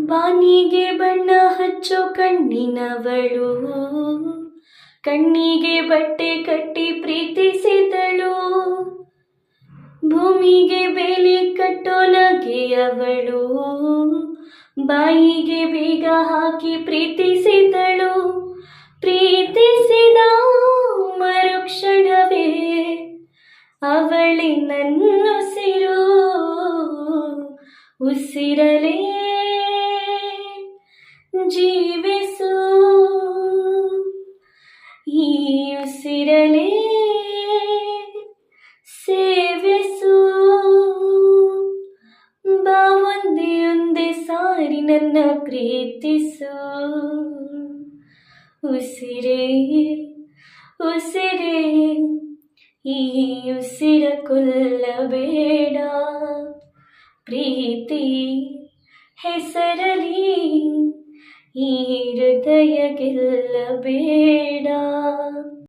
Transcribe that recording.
ಬಾನಿಗೆ ಬಣ್ಣ ಹಚ್ಚೋ ಕಣ್ಣಿನವಳು, ಕಣ್ಣಿಗೆ ಬಟ್ಟೆ ಕಟ್ಟಿ ಪ್ರೀತಿಸಿದಳು. ಭೂಮಿಗೆ ಬೇಲಿ ಕಟ್ಟೋ ನಗೆಯವಳು, ಬಾಯಿಗೆ ಬೀಗ ಹಾಕಿ ಪ್ರೀತಿಸಿದಳು. ಪ್ರೀತಿಸಿದ ಮರುಕ್ಷಣವೇ ಅವಳಿ ನನ್ನುಸಿರು, ಉಸಿರಲೇ ಜೀವಿಸು, ಈ ಉಸಿರಲೇ ಸೇವಿಸು. ಬಾ ಒಂದೇ ಒಂದೇ ಸಾರಿ ನನ್ನ ಪ್ರೀತಿಸು. ಉಸಿರೇ ಉಸಿರೇ ಈ ಉಸಿರ ಕೊಲ್ಲಬೇಡ. ಪ್ರೀತಿ ಹೆಸರಲಿ ಈ ಹೃದಯ ಗೆಲ್ಲಬೇಡ.